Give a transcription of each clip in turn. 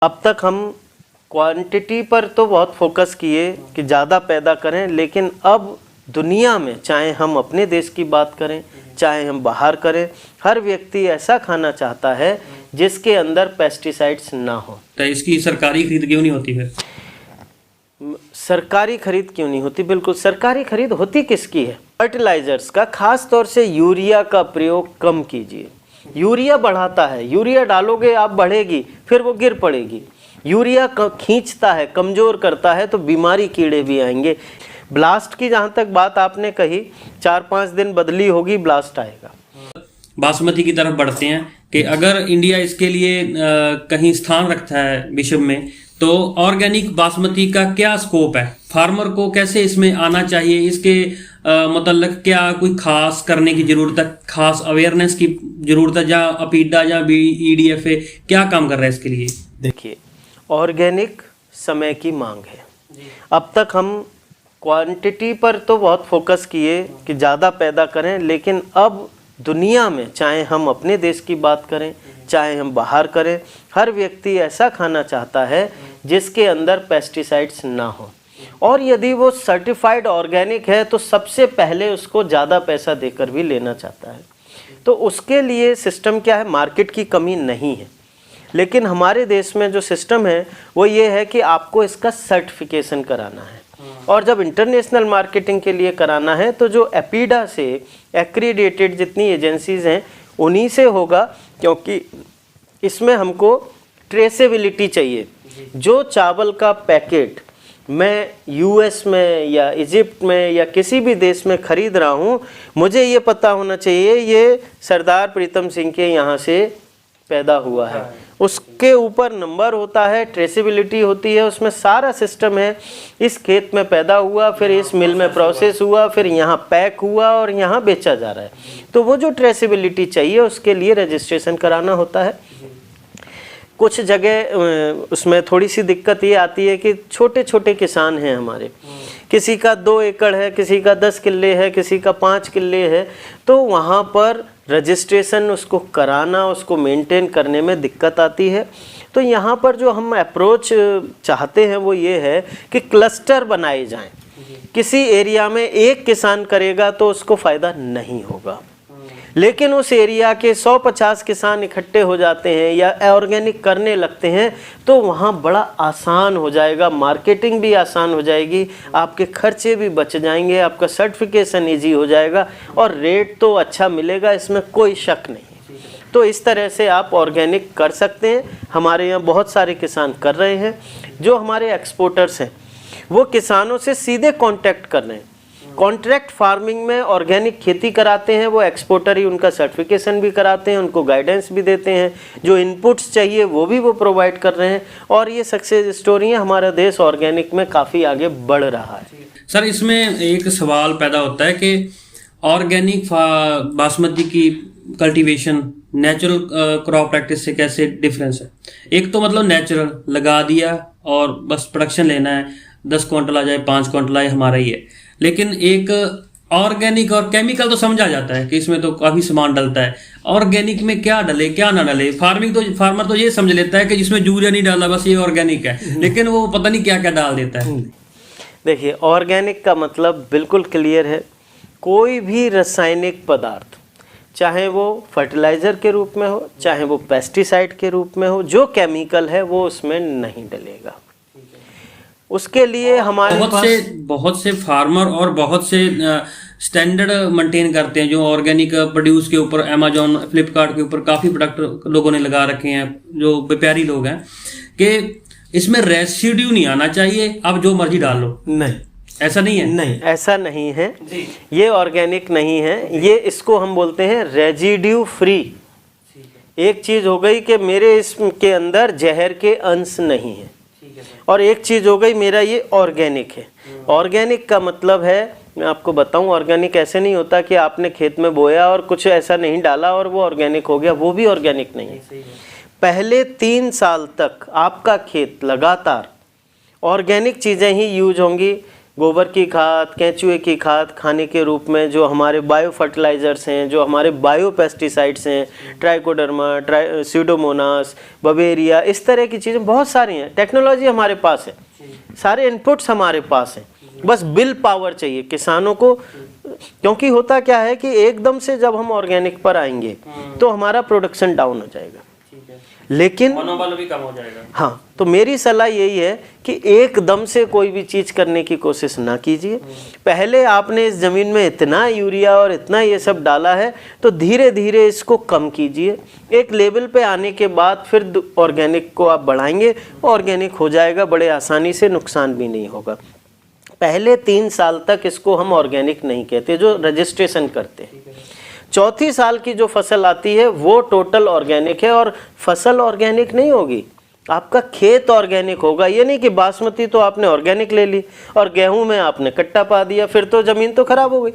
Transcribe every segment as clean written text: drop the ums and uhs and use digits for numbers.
अब तक हम क्वांटिटी पर तो बहुत फोकस किए कि ज़्यादा पैदा करें, लेकिन अब दुनिया में चाहे हम अपने देश की बात करें चाहे हम बाहर करें, हर व्यक्ति ऐसा खाना चाहता है जिसके अंदर पेस्टिसाइड्स ना हो। तो इसकी सरकारी खरीद क्यों नहीं होती फिर? सरकारी खरीद क्यों नहीं होती? बिल्कुल सरकारी खरीद होती किसकी है? फर्टिलाइजर्स का, खास तौर से यूरिया का प्रयोग कम कीजिए। यूरिया बढ़ाता है, यूरिया डालोगे आप बढ़ेगी, फिर वो गिर पड़ेगी। यूरिया खींचता है, कमज़ोर करता है, तो बीमारी कीड़े भी आएंगे। ब्लास्ट की जहाँ तक बात आपने कही, 4-5 दिन बदली होगी, ब्लास्ट आएगा। बासमती की तरफ बढ़ते हैं कि अगर इंडिया इसके लिए कहीं स्थान रखता है विश्व में, तो ऑर्गेनिक बासमती का क्या स्कोप है? फार्मर को कैसे इसमें आना चाहिए? इसके मतलब क्या कोई खास करने की जरूरत है, खास अवेयरनेस की जरूरत है, या अपीडा या EDFA क्या काम कर रहा है इसके लिए? देखिए, ऑर्गेनिक समय की मांग है। अब तक हम क्वांटिटी पर तो बहुत फोकस किए कि ज़्यादा पैदा करें, लेकिन अब दुनिया में चाहे हम अपने देश की बात करें चाहे हम बाहर करें, हर व्यक्ति ऐसा खाना चाहता है जिसके अंदर पेस्टिसाइड्स ना हो, और यदि वो सर्टिफाइड ऑर्गेनिक है तो सबसे पहले उसको ज़्यादा पैसा देकर भी लेना चाहता है। तो उसके लिए सिस्टम क्या है? मार्केट की कमी नहीं है, लेकिन हमारे देश में जो सिस्टम है वो ये है कि आपको इसका सर्टिफिकेशन कराना है, और जब इंटरनेशनल मार्केटिंग के लिए कराना है तो जो एपीडा से एक्रीडेटेड जितनी एजेंसीज हैं उन्हीं से होगा, क्योंकि इसमें हमको ट्रेसेबिलिटी चाहिए। जो चावल का पैकेट मैं US में या इजिप्ट में या किसी भी देश में ख़रीद रहा हूँ, मुझे ये पता होना चाहिए ये सरदार प्रीतम सिंह के यहाँ से पैदा हुआ है। उसके ऊपर नंबर होता है, ट्रेसेबिलिटी होती है, उसमें सारा सिस्टम है। इस खेत में पैदा हुआ, फिर इस मिल में प्रोसेस हुआ, फिर यहाँ पैक हुआ और यहाँ बेचा जा रहा है। तो वो जो ट्रेसेबिलिटी चाहिए उसके लिए रजिस्ट्रेशन कराना होता है। कुछ जगह उसमें थोड़ी सी दिक्कत ये आती है कि छोटे छोटे किसान हैं हमारे, किसी का 2 एकड़ है, किसी का 10 किल्ले है, किसी का 5 किल्ले है, तो वहाँ पर रजिस्ट्रेशन उसको कराना, उसको मेंटेन करने में दिक्कत आती है। तो यहाँ पर जो हम अप्रोच चाहते हैं वो ये है कि क्लस्टर बनाए जाएं। किसी एरिया में एक किसान करेगा तो उसको फ़ायदा नहीं होगा, लेकिन उस एरिया के 100-50 किसान इकट्ठे हो जाते हैं या ऑर्गेनिक करने लगते हैं तो वहाँ बड़ा आसान हो जाएगा, मार्केटिंग भी आसान हो जाएगी, आपके खर्चे भी बच जाएंगे, आपका सर्टिफिकेशन इजी हो जाएगा और रेट तो अच्छा मिलेगा, इसमें कोई शक नहीं। तो इस तरह से आप ऑर्गेनिक कर सकते हैं। हमारे यहाँ बहुत सारे किसान कर रहे हैं। जो हमारे एक्सपोर्टर्स हैं वो किसानों से सीधे कांटेक्ट कर रहे हैं, कॉन्ट्रैक्ट फार्मिंग में ऑर्गेनिक खेती कराते हैं, वो एक्सपोर्टर ही उनका सर्टिफिकेशन भी कराते हैं, उनको गाइडेंस भी देते हैं, जो इनपुट्स चाहिए वो भी वो प्रोवाइड कर रहे हैं, और ये सक्सेस स्टोरी है। हमारा देश ऑर्गेनिक में काफ़ी आगे बढ़ रहा है। सर, इसमें एक सवाल पैदा होता है कि ऑर्गेनिक बासमती की कल्टीवेशन नेचुरल क्रॉप प्रैक्टिस से कैसे डिफरेंस है? एक तो मतलब नेचुरल लगा दिया और बस प्रोडक्शन लेना है, 10 क्विंटल आ जाए 5 क्विंटल आए हमारा ही है, लेकिन एक ऑर्गेनिक और केमिकल तो समझा जाता है कि इसमें तो काफ़ी सामान डलता है। ऑर्गेनिक में क्या डले क्या ना डले, फार्मर तो ये समझ लेता है कि जिसमें यूरिया नहीं डाला बस ये ऑर्गेनिक है, लेकिन वो पता नहीं क्या क्या डाल देता है। देखिए, ऑर्गेनिक का मतलब बिल्कुल क्लियर है। कोई भी रासायनिक पदार्थ, चाहे वो फर्टिलाइज़र के रूप में हो चाहे वो पेस्टिसाइड के रूप में हो, जो केमिकल है वो उसमें नहीं डलेगा। उसके लिए हमारे बहुत से फार्मर और बहुत से स्टैंडर्ड मेंटेन करते हैं जो ऑर्गेनिक प्रोड्यूस के ऊपर अमेजोन फ्लिपकार्ट के ऊपर काफ़ी प्रोडक्ट लोगों ने लगा रखे हैं, जो व्यापारी लोग हैं, कि इसमें रेसिड्यू नहीं आना चाहिए, आप जो मर्जी डाल लो। नहीं, ऐसा नहीं है। नहीं, ऐसा नहीं है, ये ऑर्गेनिक नहीं है। ये इसको हम बोलते हैं रेजिड्यू फ्री। एक चीज़ हो गई कि मेरे इसके अंदर जहर के अंश नहीं है, और एक चीज़ हो गई मेरा ये ऑर्गेनिक है। ऑर्गेनिक का मतलब है, मैं आपको बताऊं, ऑर्गेनिक ऐसे नहीं होता कि आपने खेत में बोया और कुछ ऐसा नहीं डाला और वो ऑर्गेनिक हो गया, वो भी ऑर्गेनिक नहीं है। पहले 3 साल तक आपका खेत लगातार ऑर्गेनिक चीज़ें ही यूज होंगी। गोबर की खाद, केंचुए की खाद खाने के रूप में, जो हमारे बायो फर्टिलाइजर्स हैं, जो हमारे बायो पेस्टिसाइड्स हैं, ट्राइकोडर्मा, स्यूडोमोनास, बवेरिया, इस तरह की चीज़ें बहुत सारी हैं। टेक्नोलॉजी हमारे पास है, सारे इनपुट्स हमारे पास हैं, बस विल पावर चाहिए किसानों को। क्योंकि होता क्या है कि एकदम से जब हम ऑर्गेनिक पर आएंगे तो हमारा प्रोडक्शन डाउन हो जाएगा, लेकिन मनोबल भी कम हो जाएगा। हाँ, तो मेरी सलाह यही है कि एकदम से कोई भी चीज़ करने की कोशिश ना कीजिए। पहले आपने इस ज़मीन में इतना यूरिया और इतना ये सब डाला है, तो धीरे धीरे इसको कम कीजिए। एक लेवल पे आने के बाद फिर ऑर्गेनिक को आप बढ़ाएंगे, ऑर्गेनिक हो जाएगा बड़े आसानी से, नुकसान भी नहीं होगा। पहले 3 साल तक इसको हम ऑर्गेनिक नहीं कहते, जो रजिस्ट्रेशन करते हैं। चौथी साल की जो फसल आती है वो टोटल ऑर्गेनिक है, और फसल ऑर्गेनिक नहीं होगी, आपका खेत ऑर्गेनिक होगा। ये नहीं कि बासमती तो आपने ऑर्गेनिक ले ली और गेहूं में आपने कट्टा पा दिया, फिर तो ज़मीन तो खराब हो गई।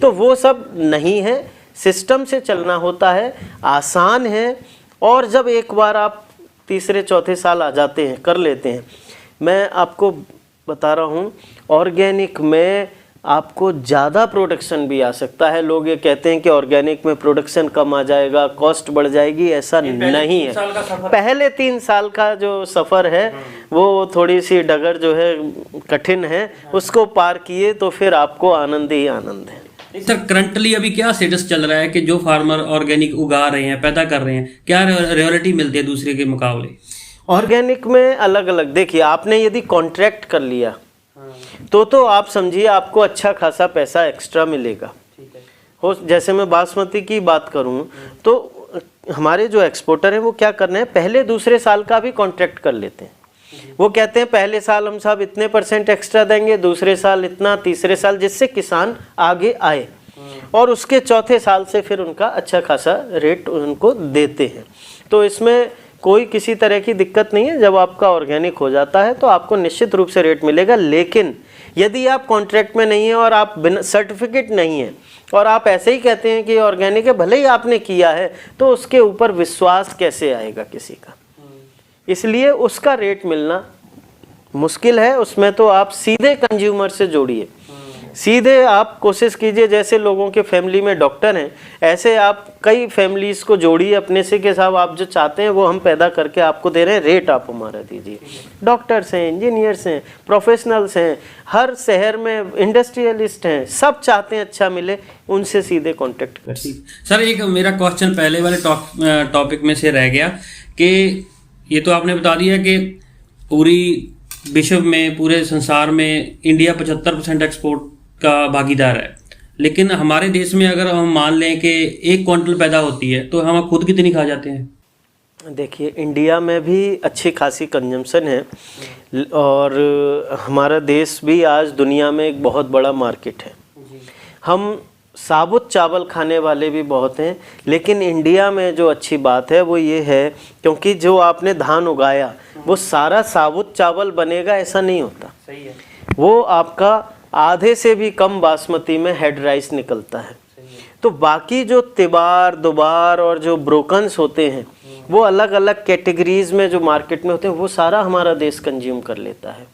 तो वो सब नहीं है, सिस्टम से चलना होता है, आसान है। और जब एक बार आप तीसरे चौथे साल आ जाते हैं, कर लेते हैं, मैं आपको बता रहा हूँ ऑर्गेनिक में आपको ज़्यादा प्रोडक्शन भी आ सकता है। लोग ये कहते हैं कि ऑर्गेनिक में प्रोडक्शन कम आ जाएगा, कॉस्ट बढ़ जाएगी, ऐसा नहीं है। पहले 3 साल का जो सफ़र है वो थोड़ी सी डगर जो है कठिन है, उसको पार किए तो फिर आपको आनंद ही आनंद है। सर करंटली अभी क्या स्टेटस चल रहा है कि जो फार्मर ऑर्गेनिक उगा रहे हैं, पैदा कर रहे हैं, क्या रॉयल्टी मिलती है दूसरे के मुकाबले? ऑर्गेनिक में अलग अलग, देखिए आपने यदि कॉन्ट्रैक्ट कर लिया तो आप समझिए आपको अच्छा खासा पैसा एक्स्ट्रा मिलेगा। हो, जैसे मैं बासमती की बात करूं तो हमारे जो एक्सपोर्टर हैं वो क्या कर रहे हैं, पहले दूसरे साल का भी कॉन्ट्रैक्ट कर लेते हैं। वो कहते हैं पहले साल हम साहब इतने % एक्स्ट्रा देंगे, दूसरे साल इतना, तीसरे साल, जिससे किसान आगे आए, और उसके चौथे साल से फिर उनका अच्छा खासा रेट उनको देते हैं। तो इसमें कोई किसी तरह की दिक्कत नहीं है। जब आपका ऑर्गेनिक हो जाता है तो आपको निश्चित रूप से रेट मिलेगा। लेकिन यदि आप कॉन्ट्रैक्ट में नहीं है और आप बिना सर्टिफिकेट नहीं है और आप ऐसे ही कहते हैं कि ऑर्गेनिक है, भले ही आपने किया है, तो उसके ऊपर विश्वास कैसे आएगा किसी का? इसलिए उसका रेट मिलना मुश्किल है। उसमें तो आप सीधे कंज्यूमर से जोड़िए, सीधे आप कोशिश कीजिए। जैसे लोगों के फैमिली में डॉक्टर हैं, ऐसे आप कई फैमिलीज़ को जोड़िए अपने से कि साहब आप जो चाहते हैं वो हम पैदा करके आपको दे रहे हैं, रेट आप हमारा दीजिए। डॉक्टर्स हैं, इंजीनियर्स हैं, प्रोफेशनल्स हैं, हर शहर में इंडस्ट्रियलिस्ट हैं, सब चाहते हैं अच्छा मिले, उनसे सीधे कॉन्टेक्ट करिए। सर एक मेरा क्वेश्चन पहले वाले टॉपिक में से रह गया कि ये तो आपने बता दिया कि पूरी विश्व में, पूरे संसार में इंडिया 75% एक्सपोर्ट का भागीदार है, लेकिन हमारे देश में अगर हम मान लें कि 1 क्विंटल पैदा होती है तो हम खुद कितनी खा जाते हैं? देखिए इंडिया में भी अच्छी खासी कंजम्पशन है और हमारा देश भी आज दुनिया में एक बहुत बड़ा मार्केट है। हम साबुत चावल खाने वाले भी बहुत हैं, लेकिन इंडिया में जो अच्छी बात है वो ये है, क्योंकि जो आपने धान उगाया वो सारा साबुत चावल बनेगा ऐसा नहीं होता। सही है। वो आपका आधे से भी कम बासमती में हेड राइस निकलता है। तो बाकी जो तिबार, दुबार और जो ब्रोकन्स होते हैं वो अलग अलग कैटेगरीज में जो मार्केट में होते हैं वो सारा हमारा देश कंज्यूम कर लेता है।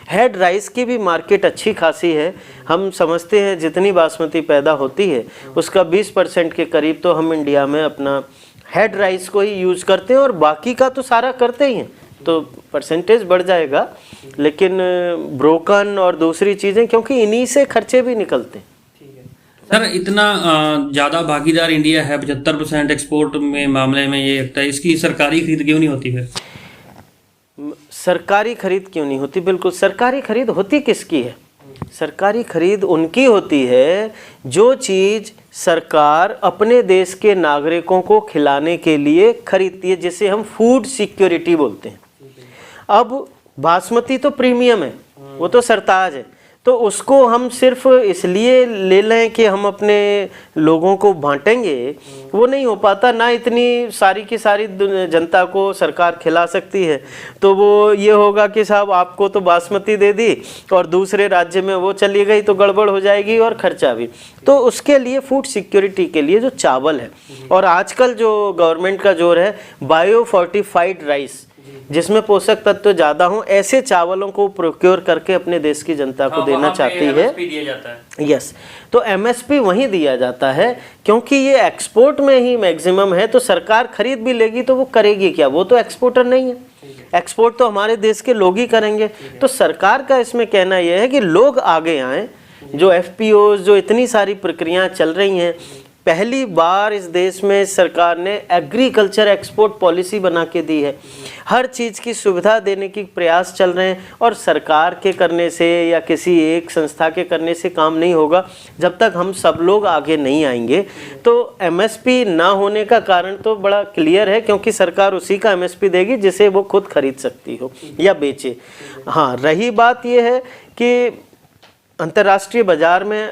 हेड राइस की भी मार्केट अच्छी खासी है। हम समझते हैं जितनी बासमती पैदा होती है उसका 20% के करीब तो हम इंडिया में अपना हेड राइस को ही यूज़ करते हैं, और बाकी का तो सारा करते ही हैं, तो परसेंटेज बढ़ जाएगा। लेकिन ब्रोकन और दूसरी चीज़ें, क्योंकि इन्हीं से खर्चे भी निकलते हैं। सर इतना ज़्यादा भागीदार इंडिया है 75% एक्सपोर्ट में मामले में, ये लगता है इसकी सरकारी खरीद क्यों नहीं होती है? सरकारी खरीद क्यों नहीं होती? बिल्कुल, सरकारी खरीद होती किसकी है? सरकारी खरीद उनकी होती है जो चीज़ सरकार अपने देश के नागरिकों को खिलाने के लिए खरीदती है, जिसे हम फूड सिक्योरिटी बोलते हैं। अब बासमती तो प्रीमियम है, वो तो सरताज है, तो उसको हम सिर्फ इसलिए ले लें कि हम अपने लोगों को बांटेंगे, वो नहीं हो पाता ना। इतनी सारी की सारी जनता को सरकार खिला सकती है, तो वो ये होगा कि साहब आपको तो बासमती दे दी और दूसरे राज्य में वो चली गई तो गड़बड़ हो जाएगी और खर्चा भी। तो उसके लिए फूड सिक्योरिटी के लिए जो चावल है, और आजकल जो गवर्नमेंट का जोर है बायो फोर्टिफाइड राइस, जिसमें पोषक तत्व ज़्यादा हों, ऐसे चावलों को प्रोक्योर करके अपने देश की जनता को देना चाहती है। दिया जाता है। यस, तो एमएसपी वहीं दिया जाता है क्योंकि ये एक्सपोर्ट में ही मैक्सिमम है। तो सरकार खरीद भी लेगी तो वो करेगी क्या, वो तो एक्सपोर्टर नहीं है, एक्सपोर्ट तो हमारे देश के लोग ही करेंगे। तो सरकार का इसमें कहना यह है कि लोग आगे आएँ, जो एफपीओ, जो इतनी सारी प्रक्रियाएं चल रही हैं, पहली बार इस देश में सरकार ने एग्रीकल्चर एक्सपोर्ट पॉलिसी बना के दी है। हर चीज़ की सुविधा देने की प्रयास चल रहे हैं और सरकार के करने से या किसी एक संस्था के करने से काम नहीं होगा जब तक हम सब लोग आगे नहीं आएंगे। तो एमएसपी ना होने का कारण तो बड़ा क्लियर है, क्योंकि सरकार उसी का एमएसपी देगी जिसे वो खुद खरीद सकती हो या बेचे। हाँ, रही बात ये है कि अंतर्राष्ट्रीय बाजार में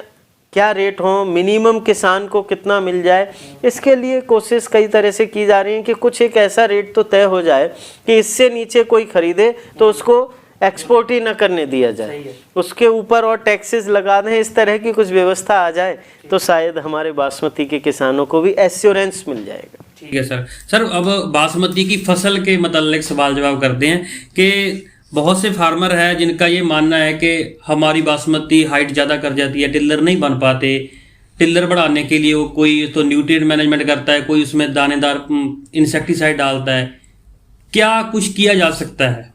क्या रेट हो, मिनिमम किसान को कितना मिल जाए, इसके लिए कोशिश कई तरह से की जा रही है कि कुछ एक ऐसा रेट तो तय हो जाए कि इससे नीचे कोई खरीदे तो उसको एक्सपोर्ट ही न करने दिया जाए, उसके ऊपर और टैक्सेस लगा दें। इस तरह की कुछ व्यवस्था आ जाए तो शायद हमारे बासमती के किसानों को भी एश्योरेंस मिल जाएगा। ठीक है सर। सर, अब बासमती की फसल के मतलब सवाल जवाब करते हैं कि बहुत से फार्मर है जिनका ये मानना है कि हमारी बासमती हाइट ज़्यादा कर जाती है, टिल्लर नहीं बन पाते। टिल्लर बढ़ाने के लिए वो कोई तो न्यूट्रिएंट मैनेजमेंट करता है, कोई उसमें दानेदार इंसेक्टिसाइड डालता है। क्या कुछ किया जा सकता है?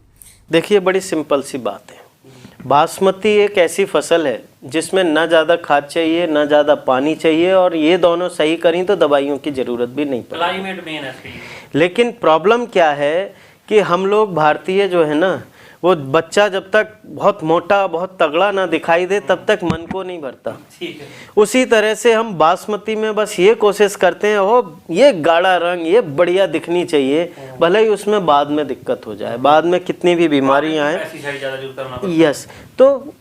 देखिए, बड़ी सिंपल सी बात है। बासमती एक ऐसी फसल है जिसमें ना ज़्यादा खाद चाहिए ना ज़्यादा पानी चाहिए, और ये दोनों सही करें तो दवाइयों की ज़रूरत भी नहीं पड़ती। क्लाइमेट मेन है। लेकिन प्रॉब्लम क्या है कि हम लोग भारतीय जो है ना, वो बच्चा जब तक बहुत मोटा बहुत तगड़ा ना दिखाई दे तब तक मन को नहीं भरता। ठीक है। उसी तरह से हम बासमती में बस ये कोशिश करते हैं, हो ये गाढ़ा रंग, ये बढ़िया दिखनी चाहिए, भले ही उसमें बाद में दिक्कत हो जाए, बाद में कितनी भी बीमारियां आए। यस, तो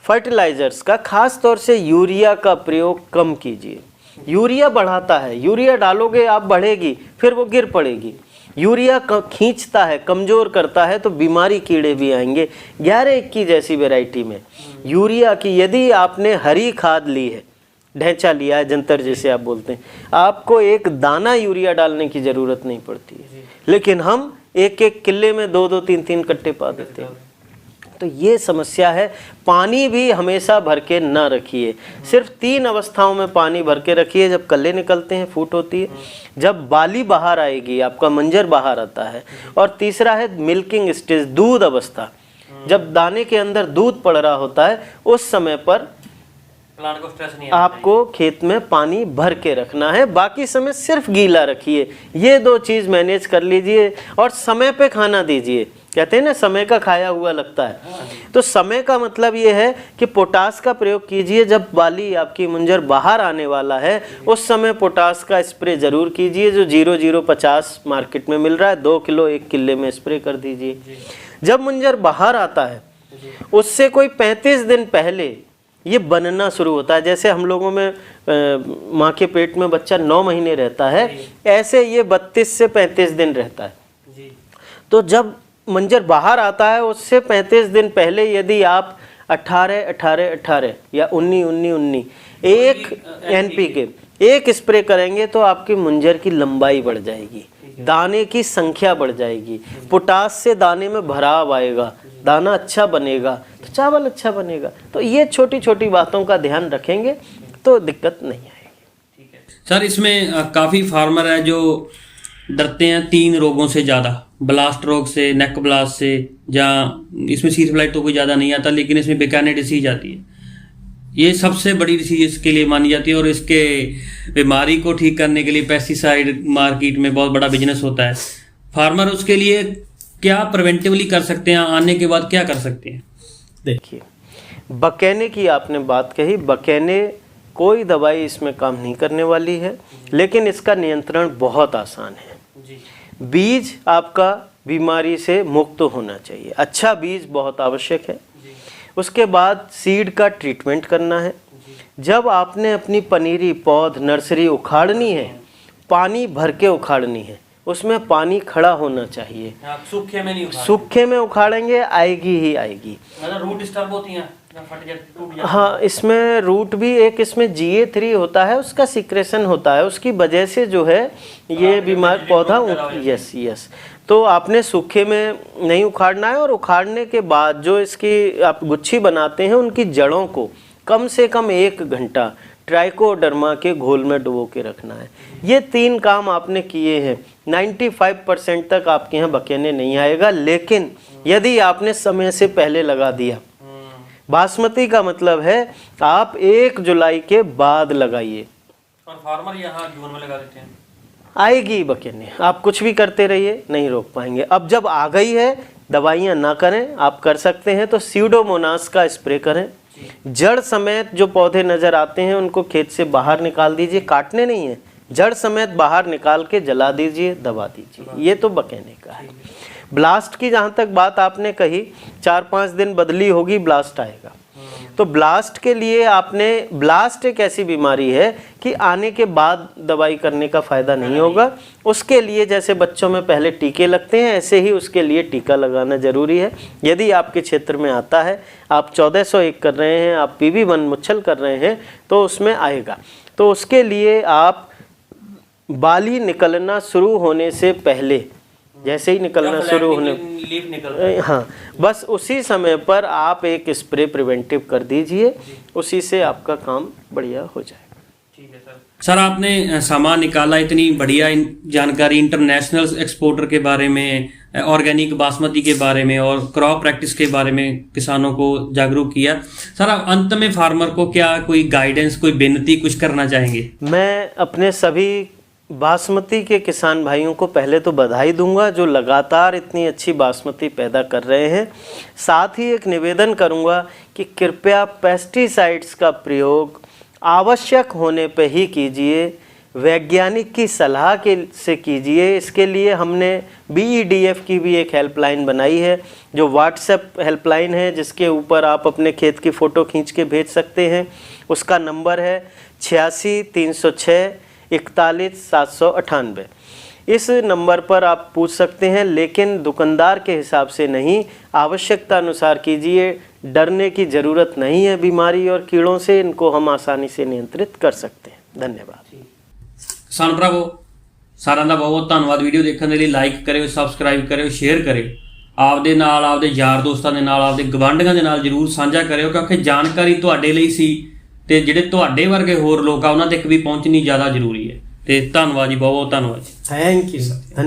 फर्टिलाइजर्स का खास तौर से यूरिया का प्रयोग कम कीजिए। यूरिया बढ़ाता है, यूरिया डालोगे आप बढ़ेगी, फिर वो गिर पड़ेगी। यूरिया खींचता है, कमज़ोर करता है, तो बीमारी कीड़े भी आएंगे। 11-21 जैसी वैरायटी में यूरिया की, यदि आपने हरी खाद ली है, ढैंचा लिया है, जंतर जिसे आप बोलते हैं, आपको एक दाना यूरिया डालने की ज़रूरत नहीं पड़ती है। लेकिन हम एक एक किले में 2-2, 3-3 कट्टे पा देते हैं। तो ये समस्या है। पानी भी हमेशा भर के ना रखिए, सिर्फ 3 अवस्थाओं में पानी भर के रखिए। जब कल्ले निकलते हैं, फूट होती है, जब बाली बाहर आएगी, आपका मंजर बाहर आता है, और तीसरा है मिल्किंग स्टेज, दूध अवस्था, जब दाने के अंदर दूध पड़ रहा होता है, उस समय पर प्लांट को स्ट्रेस नहीं आपको खेत में पानी भर के रखना है, बाकी समय सिर्फ गीला रखिए। ये 2 चीज़ मैनेज कर लीजिए और समय पे खाना दीजिए। कहते हैं ना, समय का खाया हुआ लगता है। तो समय का मतलब ये है कि पोटास का प्रयोग कीजिए। जब बाली आपकी मुंजर बाहर आने वाला है, उस समय पोटास का स्प्रे ज़रूर कीजिए, जो 0.050 मार्केट में मिल रहा है। 2 किलो 1 किले में स्प्रे कर दीजिए। जब मुंजर बाहर आता है, उससे कोई 35 दिन पहले ये बनना शुरू होता है। जैसे हम लोगों में माँ के पेट में बच्चा 9 महीने रहता है, ऐसे ये 32 से 35 दिन रहता है। तो जब मंजर बाहर आता है, उससे 35 दिन पहले यदि आप 18-18-18 या 19-19-19 एक NPK एक स्प्रे करेंगे तो आपकी मुंजर की लंबाई बढ़ जाएगी, दाने की संख्या बढ़ जाएगी, पोटास से दाने में भराव आएगा, दाना अच्छा बनेगा तो चावल अच्छा बनेगा। तो ये छोटी छोटी बातों का ध्यान रखेंगे तो दिक्कत नहीं आएगी। ठीक है सर, इसमें काफ़ी फार्मर है जो डरते हैं 3 रोगों से ज़्यादा, ब्लास्ट रोग से, नेक ब्लास्ट से, जहाँ इसमें सीड फ्लाइट तो कोई ज़्यादा नहीं आता, लेकिन इसमें बेकाने डिसीज आती है। ये सबसे बड़ी डिसीज इसके लिए मानी जाती है, और इसके बीमारी को ठीक करने के लिए पेस्टिसाइड मार्केट में बहुत बड़ा बिजनेस होता है। फार्मर उसके लिए क्या प्रिवेंटिवली कर सकते हैं, आने के बाद क्या कर सकते हैं? देखिए, बकेने की आपने बात कही, बकेने कोई दवाई इसमें काम नहीं करने वाली है, लेकिन इसका नियंत्रण बहुत आसान है। बीज आपका बीमारी से मुक्त होना चाहिए, अच्छा बीज बहुत आवश्यक है। उसके बाद सीड का ट्रीटमेंट करना है। जब आपने अपनी पनीरी, पौध, नर्सरी उखाड़नी है, पानी भर के उखाड़नी है, उसमें पानी खड़ा होना चाहिए। सूखे में नहीं, सूखे में उखाड़ेंगे आएगी ही आएगी। मतलब रूट डिस्टर्ब होती हैं, फट जाती है। हाँ, इसमें रूट भी एक, इसमें GA3 होता है, उसका सिक्रेशन होता है, उसकी वजह से जो है ये बीमार पौधा। यस, तो आपने सूखे में नहीं उखाड़ना है, और उखाड़ने के बाद जो इसकी आप गुच्छी बनाते हैं उनकी जड़ों को कम से कम 1 घंटा ट्राइकोडर्मा के घोल में डुबो के रखना है। ये 3 काम आपने किए हैं, 95% तक आपके यहाँ बकेने नहीं आएगा। लेकिन यदि आपने समय से पहले लगा दिया, बासमती का मतलब है आप 1 जुलाई के बाद लगाइए, और फार्मर यहाँ जून में लगा देते हैं, आएगी बकेने, आप कुछ भी करते रहिए नहीं रोक पाएंगे। अब जब आ गई है, दवाइयाँ ना करें, आप कर सकते हैं तो स्यूडोमोनास का स्प्रे करें। जड़ समेत जो पौधे नज़र आते हैं उनको खेत से बाहर निकाल दीजिए, काटने नहीं है, जड़ समेत बाहर निकाल के जला दीजिए, दबा दीजिए। ये तो बकेने का है। ब्लास्ट की जहाँ तक बात आपने कही, 4-5 दिन बदली होगी, ब्लास्ट आएगा। तो ब्लास्ट के लिए आपने, ब्लास्ट एक ऐसी बीमारी है कि आने के बाद दवाई करने का फ़ायदा नहीं होगा। उसके लिए जैसे बच्चों में पहले टीके लगते हैं, ऐसे ही उसके लिए टीका लगाना ज़रूरी है। यदि आपके क्षेत्र में आता है, आप 1401 कर रहे हैं, आप PB1 मुच्छल कर रहे हैं, तो उसमें आएगा। तो उसके लिए आप बाली निकलना शुरू होने से पहले, जैसे ही निकलना शुरू होने, हाँ, बस उसी समय पर आप एक स्प्रे प्रिवेंटिव कर दीजिए, उसी से आपका काम बढ़िया हो जाएगा। ठीक है सर। सर आपने सामान निकाला, इतनी बढ़िया जानकारी इंटरनेशनल एक्सपोर्टर के बारे में, ऑर्गेनिक बासमती के बारे में और क्रॉप प्रैक्टिस के बारे में किसानों को जागरूक किया। सर आप अंत में फार्मर को क्या कोई गाइडेंस, कोई विनती कुछ करना चाहेंगे? मैं अपने सभी बासमती के किसान भाइयों को पहले तो बधाई दूंगा जो लगातार इतनी अच्छी बासमती पैदा कर रहे हैं। साथ ही एक निवेदन करूंगा कि कृपया पेस्टिसाइड्स का प्रयोग आवश्यक होने पे ही कीजिए, वैज्ञानिक की सलाह के से कीजिए। इसके लिए हमने BEDF की भी एक हेल्पलाइन बनाई है, जो व्हाट्सएप हेल्पलाइन है, जिसके ऊपर आप अपने खेत की फ़ोटो खींच के भेज सकते हैं। उसका नंबर है 86 306 41 798। इस नंबर पर आप पूछ सकते हैं, लेकिन दुकानदार के हिसाब से नहीं, आवश्यकता अनुसार कीजिए। डरने की ज़रूरत नहीं है बीमारी और कीड़ों से, इनको हम आसानी से नियंत्रित कर सकते हैं। धन्यवाद। किसान भरावो सारा का बहुत बहुत धन्यवाद। वीडियो देखने के लिए लाइक करो, सबसक्राइब करो, शेयर करो, आपदे नाल, आपदे यार दोस्तां दे नाल, आपदे गवांढियां दे नाल जरूर साझा करो, क्योंकि जानकारी तुहाडे लई सी ते जिहड़े तुहाडे वर्गे होर लोक आ उन्हां तक भी पहुंचनी ज़्यादा जरूरी है। ते धन्यवाद जी, बहुत बहुत धन्यवाद। Thank you sir.